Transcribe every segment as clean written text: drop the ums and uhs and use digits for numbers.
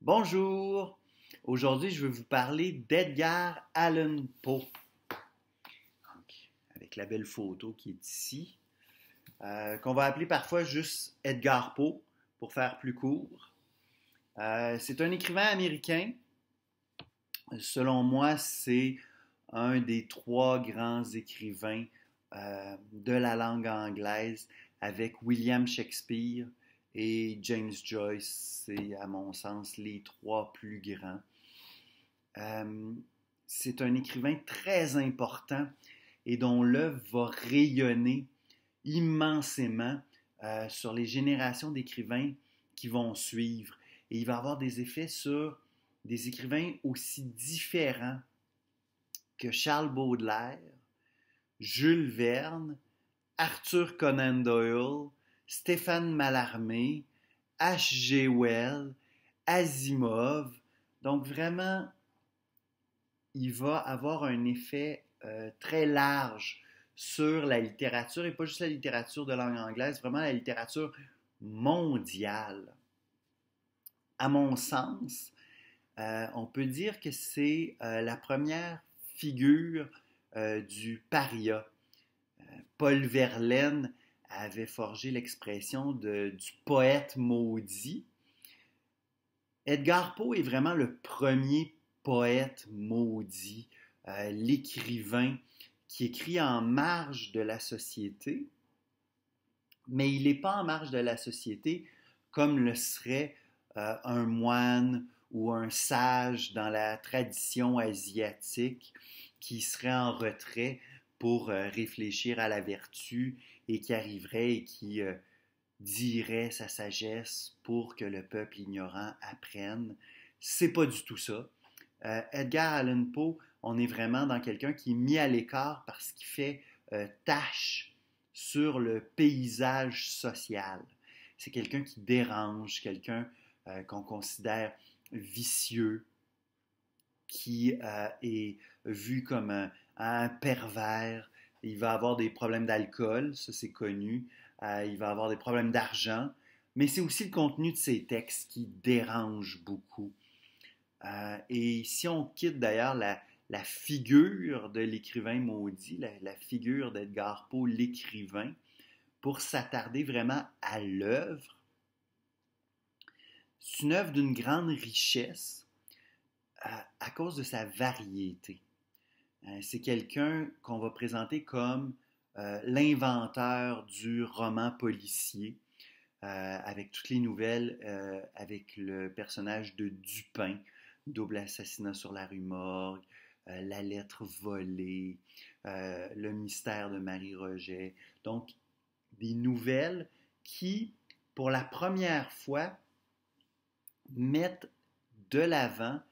Bonjour! Aujourd'hui, je vais vous parler d'Edgar Allan Poe. Avec la belle photo qui est ici, qu'on va appeler parfois juste Edgar Poe pour faire plus court. C'est un écrivain américain. Selon moi, c'est un des trois grands écrivains de la langue anglaise avec William Shakespeare et James Joyce. C'est, à mon sens, les trois plus grands. C'est un écrivain très important et dont l'œuvre va rayonner immensément sur les générations d'écrivains qui vont suivre. Et il va avoir des effets sur des écrivains aussi différents que Charles Baudelaire, Jules Verne, Arthur Conan Doyle, Stéphane Mallarmé, H.G. Wells, Asimov. Donc vraiment, il va avoir un effet très large sur la littérature, et pas juste la littérature de langue anglaise, vraiment la littérature mondiale. À mon sens, on peut dire que c'est la première figure du paria. Paul Verlaine avait forgé l'expression du poète maudit. Edgar Poe est vraiment le premier poète maudit, l'écrivain qui écrit en marge de la société, mais il n'est pas en marge de la société comme le serait un moine ou un sage dans la tradition asiatique qui serait en retrait pour réfléchir à la vertu et qui arriverait et qui dirait sa sagesse pour que le peuple ignorant apprenne. C'est pas du tout ça. Edgar Allan Poe, on est vraiment dans quelqu'un qui est mis à l'écart parce qu'il fait tâche sur le paysage social. C'est quelqu'un qui dérange, quelqu'un qu'on considère vicieux, qui est vu comme un pervers. Il va avoir des problèmes d'alcool, ça c'est connu. Il va avoir des problèmes d'argent, mais c'est aussi le contenu de ses textes qui dérange beaucoup. Et si on quitte d'ailleurs la figure de l'écrivain maudit, la figure d'Edgar Poe, l'écrivain, pour s'attarder vraiment à l'œuvre, c'est une œuvre d'une grande richesse à cause de sa variété. C'est quelqu'un qu'on va présenter comme l'inventeur du roman policier, avec toutes les nouvelles, avec le personnage de Dupin, Double assassinat sur la rue Morgue, La lettre volée, Le mystère de Marie Roget. Donc, des nouvelles qui, pour la première fois, mettent de l'avant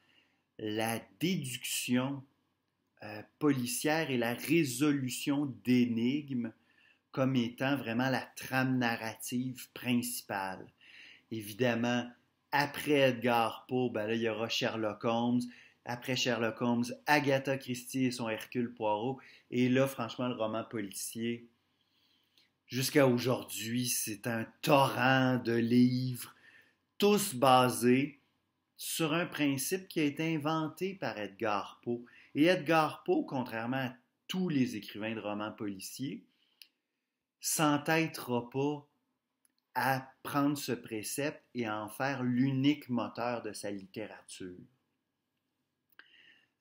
la déduction policière et la résolution d'énigmes comme étant vraiment la trame narrative principale. Évidemment, après Edgar Poe, ben là, il y aura Sherlock Holmes. Après Sherlock Holmes, Agatha Christie et son Hercule Poirot. Et là, franchement, le roman policier, jusqu'à aujourd'hui, c'est un torrent de livres, tous basés sur un principe qui a été inventé par Edgar Poe. Et Edgar Poe, contrairement à tous les écrivains de romans policiers, s'entêtera pas à prendre ce précepte et à en faire l'unique moteur de sa littérature.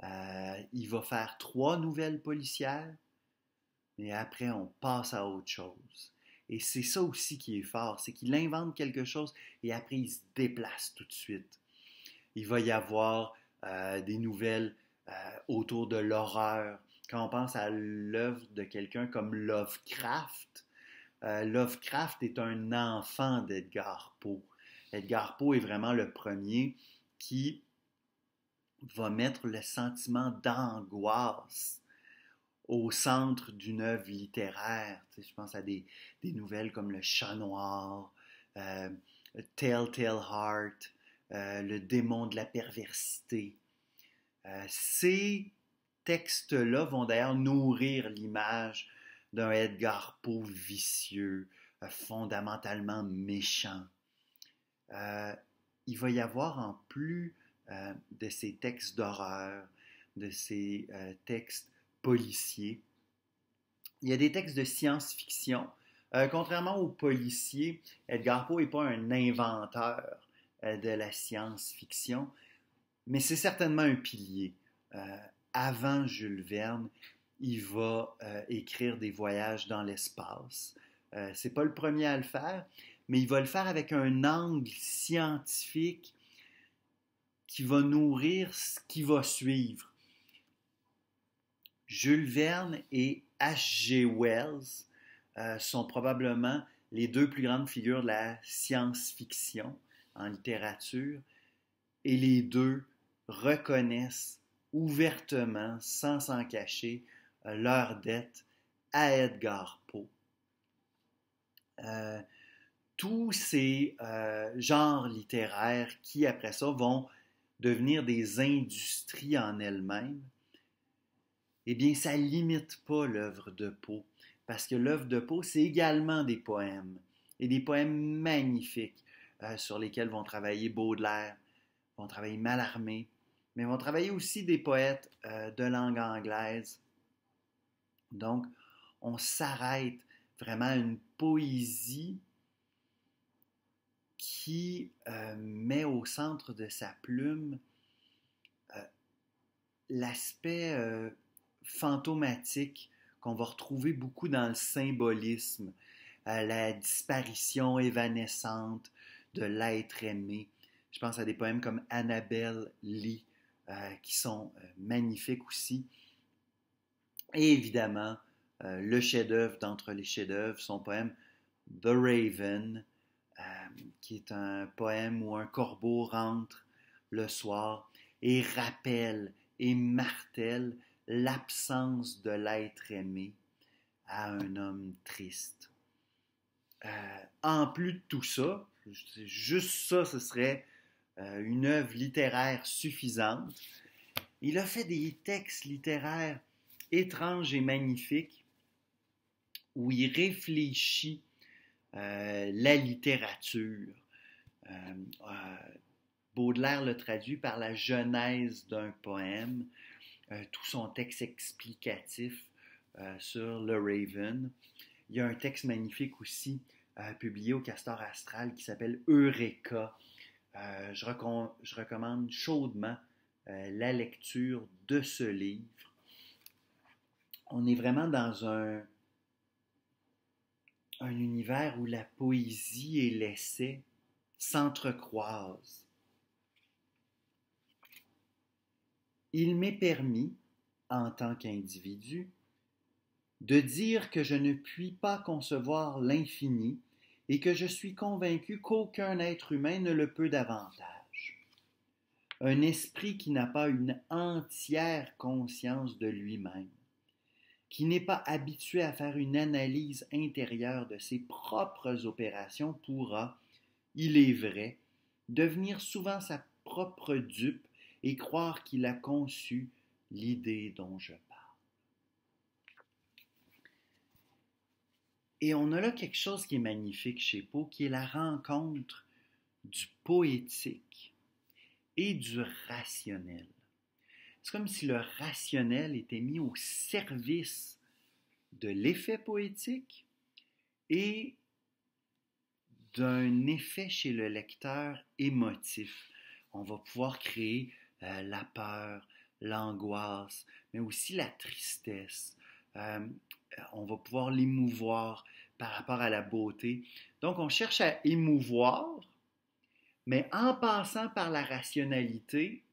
Il va faire 3 nouvelles policières, mais après on passe à autre chose. Et c'est ça aussi qui est fort, c'est qu'il invente quelque chose et après il se déplace tout de suite. Il va y avoir des nouvelles autour de l'horreur. Quand on pense à l'œuvre de quelqu'un comme Lovecraft, Lovecraft est un enfant d'Edgar Poe. Edgar Poe est vraiment le premier qui va mettre le sentiment d'angoisse au centre d'une œuvre littéraire. Tu sais, je pense à des nouvelles comme Le Chat Noir, Telltale Heart, Le démon de la perversité. Ces textes-là vont d'ailleurs nourrir l'image d'un Edgar Poe vicieux, fondamentalement méchant. il va y avoir en plus de ces textes d'horreur, de ces textes policiers, il y a des textes de science-fiction. Contrairement aux policiers, Edgar Poe n'est pas un inventeur de la science-fiction, mais c'est certainement un pilier. Avant Jules Verne, il va écrire des voyages dans l'espace. C'est pas le premier à le faire, mais il va le faire avec un angle scientifique qui va nourrir ce qui va suivre. Jules Verne et H.G. Wells sont probablement les deux plus grandes figures de la science-fiction en littérature, et les deux reconnaissent ouvertement, sans s'en cacher, leur dette à Edgar Poe. Tous ces genres littéraires qui, après ça, vont devenir des industries en elles-mêmes, eh bien, ça ne limite pas l'œuvre de Poe, parce que l'œuvre de Poe, c'est également des poèmes, et des poèmes magnifiques sur lesquels vont travailler Baudelaire, vont travailler Mallarmé, mais vont travailler aussi des poètes de langue anglaise. Donc, on s'arrête vraiment à une poésie qui met au centre de sa plume l'aspect fantomatique qu'on va retrouver beaucoup dans le symbolisme, la disparition évanescente de l'être aimé. Je pense à des poèmes comme Annabel Lee, qui sont magnifiques aussi. Et évidemment, le chef-d'œuvre d'entre les chefs-d'œuvre, son poème The Raven, qui est un poème où un corbeau rentre le soir et rappelle et martèle l'absence de l'être aimé à un homme triste. En plus de tout ça, juste ça, ce serait une œuvre littéraire suffisante. Il a fait des textes littéraires étranges et magnifiques où il réfléchit la littérature. Baudelaire le traduit par la genèse d'un poème, tout son texte explicatif sur le Raven. Il y a un texte magnifique aussi publié au Castor Astral qui s'appelle Eureka. Je recommande chaudement la lecture de ce livre. On est vraiment dans un univers où la poésie et l'essai s'entrecroisent. Il m'est permis, en tant qu'individu, de dire que je ne puis pas concevoir l'infini et que je suis convaincu qu'aucun être humain ne le peut davantage. Un esprit qui n'a pas une entière conscience de lui-même, qui n'est pas habitué à faire une analyse intérieure de ses propres opérations pourra, il est vrai, devenir souvent sa propre dupe et croire qu'il a conçu l'idée dont je parle. Et on a là quelque chose qui est magnifique chez Poe, qui est la rencontre du poétique et du rationnel. C'est comme si le rationnel était mis au service de l'effet poétique et d'un effet chez le lecteur émotif. On va pouvoir créer la peur, l'angoisse, mais aussi la tristesse. On va pouvoir l'émouvoir par rapport à la beauté. Donc, on cherche à émouvoir, mais en passant par la rationalité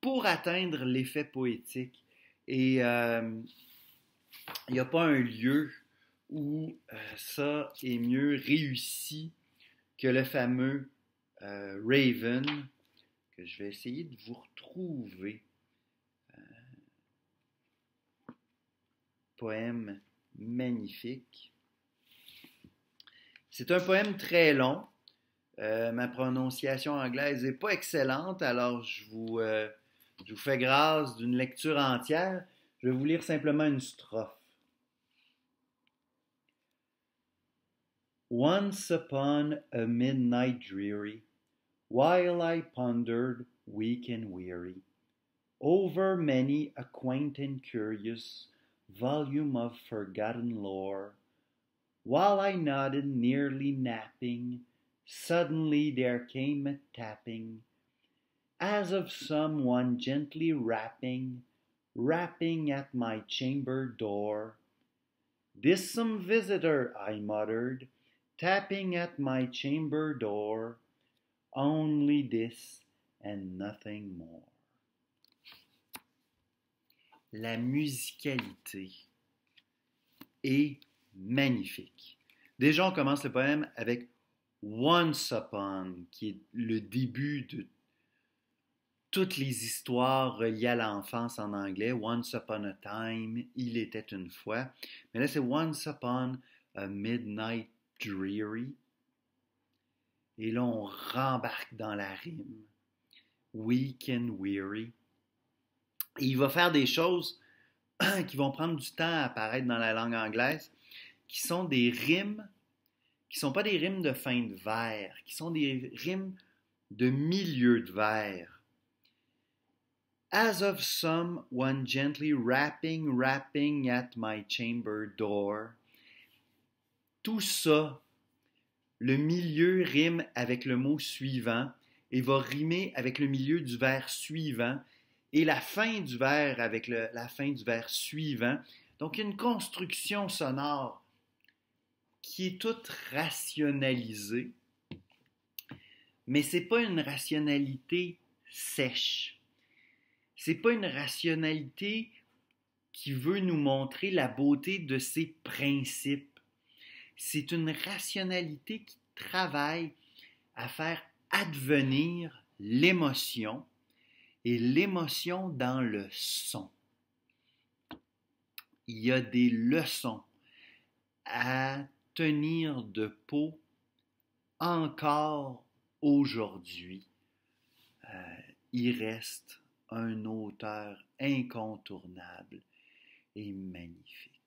pour atteindre l'effet poétique. Et il n'y a pas un lieu où ça est mieux réussi que le fameux Raven, que je vais essayer de vous retrouver. Poème magnifique. C'est un poème très long. Ma prononciation anglaise n'est pas excellente, alors je vous fais grâce d'une lecture entière. Je vais vous lire simplement une strophe. Once upon a midnight dreary, while I pondered, weak and weary, over many a quaint and curious volume of forgotten lore, while I nodded, nearly napping, suddenly there came a tapping, as of some one gently rapping, rapping at my chamber door. "'Tis some visitor," I muttered, tapping at my chamber door. Only this and nothing more. La musicalité est magnifique. Déjà, on commence le poème avec Once Upon, qui est le début de toutes les histoires reliées à l'enfance en anglais. Once Upon a Time, il était une fois. Mais là, c'est Once Upon a Midnight Dreary. Et là, on rembarque dans la rime. Weak and weary. Et il va faire des choses qui vont prendre du temps à apparaître dans la langue anglaise, qui sont des rimes, qui ne sont pas des rimes de fin de vers, qui sont des rimes de milieu de vers. As of some one gently rapping, rapping at my chamber door. Tout ça, le milieu rime avec le mot suivant et va rimer avec le milieu du vers suivant et la fin du vers avec la fin du vers suivant. Donc, une construction sonore qui est toute rationalisée, mais ce n'est pas une rationalité sèche. C'est pas une rationalité qui veut nous montrer la beauté de ses principes. C'est une rationalité qui travaille à faire advenir l'émotion et l'émotion dans le son. Il y a des leçons à tenir de peau encore aujourd'hui. Il reste un auteur incontournable et magnifique.